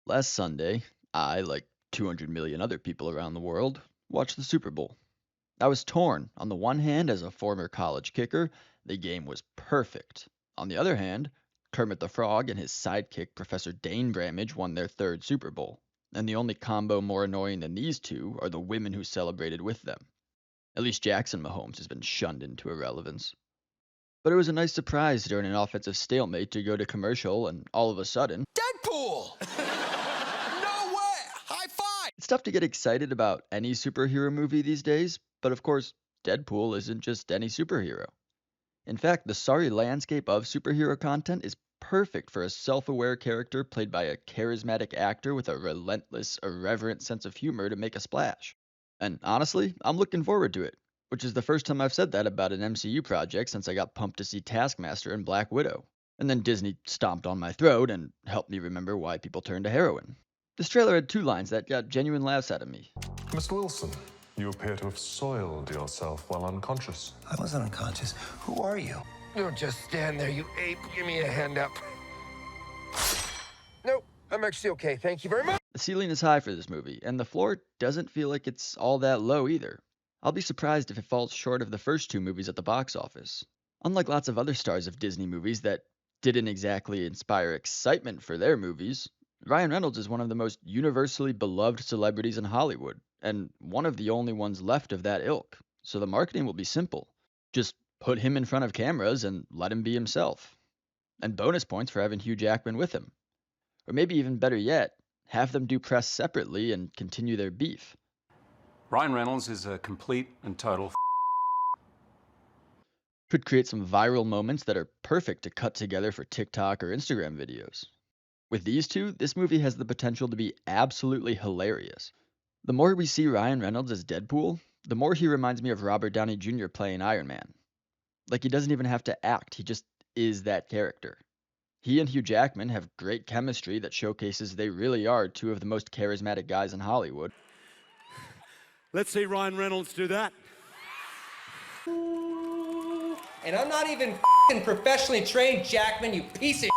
Last Sunday, I, like 200 million other people around the world, watched the Super Bowl. I was torn. On the one hand, as a former college kicker, the game was perfect. On the other hand, Kermit the Frog and his sidekick, Professor Dane Bramage, won their third Super Bowl. And the only combo more annoying than these two are the women who celebrated with them. At least Jackson Mahomes has been shunned into irrelevance. But it was a nice surprise during an offensive stalemate to go to commercial and all of a sudden, Deadpool! No way! High five! it's tough to get excited about any superhero movie these days, but of course, Deadpool isn't just any superhero. In fact, the sorry landscape of superhero content is perfect for a self aware character played by a charismatic actor with a relentless, irreverent sense of humor to make a splash. And honestly, I'm looking forward to it, which is the first time I've said that about an MCU project since I got pumped to see Taskmaster and Black Widow. And then Disney stomped on my throat and helped me remember why people turn to heroin. This trailer had two lines that got genuine laughs out of me. Mr. Wilson, you appear to have soiled yourself while unconscious. I wasn't unconscious. Who are you? Don't just stand there, you ape. Give me a hand up. Nope, I'm actually okay. Thank you very much. The ceiling is high for this movie, and the floor doesn't feel like it's all that low either. I'll be surprised if it falls short of the first two movies at the box office. Unlike lots of other stars of Disney movies that didn't exactly inspire excitement for their movies, Ryan Reynolds is one of the most universally beloved celebrities in Hollywood, and one of the only ones left of that ilk. So the marketing will be simple. Just put him in front of cameras and let him be himself. And bonus points for having Hugh Jackman with him. Or maybe even better yet, have them do press separately and continue their beef. Ryan Reynolds is a complete and total Could create some viral moments that are perfect to cut together for TikTok or Instagram videos. With these two, this movie has the potential to be absolutely hilarious. The more we see Ryan Reynolds as Deadpool, the more he reminds me of Robert Downey Jr. playing Iron Man. Like he doesn't even have to act, he just is that character. He and Hugh Jackman have great chemistry that showcases they really are two of the most charismatic guys in Hollywood. Let's see Ryan Reynolds do that. And I'm not even professionally trained, Jackman, you piece of.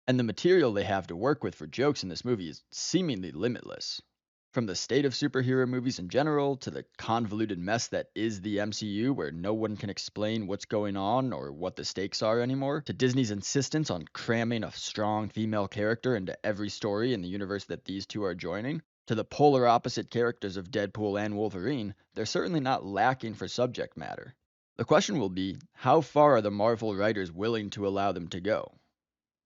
And the material they have to work with for jokes in this movie is seemingly limitless. From the state of superhero movies in general, to the convoluted mess that is the MCU, where no one can explain what's going on or what the stakes are anymore, to Disney's insistence on cramming a strong female character into every story in the universe that these two are joining, to the polar opposite characters of Deadpool and Wolverine, they're certainly not lacking for subject matter. The question will be, how far are the Marvel writers willing to allow them to go?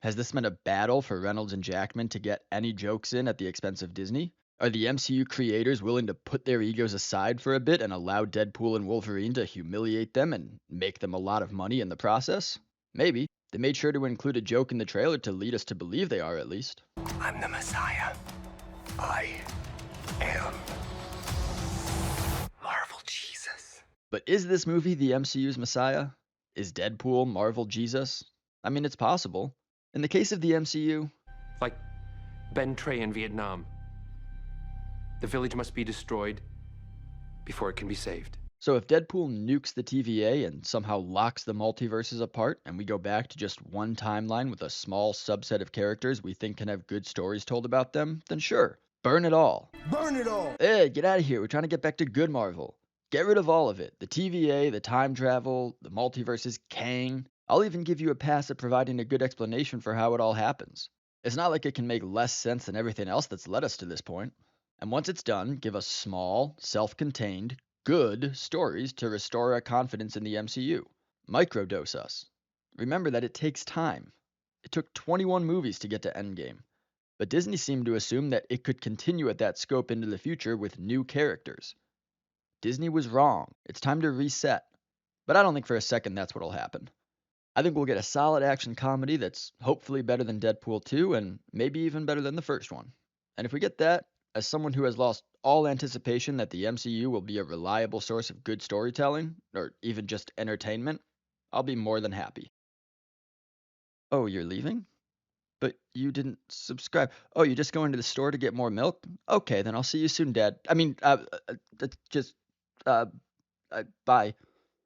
Has this meant a battle for Reynolds and Jackman to get any jokes in at the expense of Disney? Are the MCU creators willing to put their egos aside for a bit and allow Deadpool and Wolverine to humiliate them and make them a lot of money in the process? Maybe. They made sure to include a joke in the trailer to lead us to believe they are, at least. I'm the Messiah. I am Marvel Jesus. But is this movie the MCU's Messiah? Is Deadpool Marvel Jesus? I mean, it's possible. In the case of the MCU, Like Ben Trey in Vietnam. The village must be destroyed before it can be saved. so if Deadpool nukes the TVA and somehow locks the multiverses apart, and we go back to just one timeline with a small subset of characters we think can have good stories told about them, then sure, burn it all. Burn it all! Hey, get out of here. We're trying to get back to good Marvel. Get rid of all of it. The TVA, the time travel, the multiverses, Kang. I'll even give you a pass at providing a good explanation for how it all happens. It's not like it can make less sense than everything else that's led us to this point. And once it's done, give us small, self-contained, good stories to restore our confidence in the MCU. Microdose us. Remember that it takes time. It took 21 movies to get to Endgame. But Disney seemed to assume that it could continue at that scope into the future with new characters. Disney was wrong. It's time to reset. But I don't think for a second that's what'll happen. I think we'll get a solid action comedy that's hopefully better than Deadpool 2 and maybe even better than the first one. And if we get that, as someone who has lost all anticipation that the MCU will be a reliable source of good storytelling, or even just entertainment, I'll be more than happy. Oh, you're leaving? But you didn't subscribe. Oh, you're just going to the store to get more milk? Okay, then I'll see you soon, Dad. I mean, just, bye.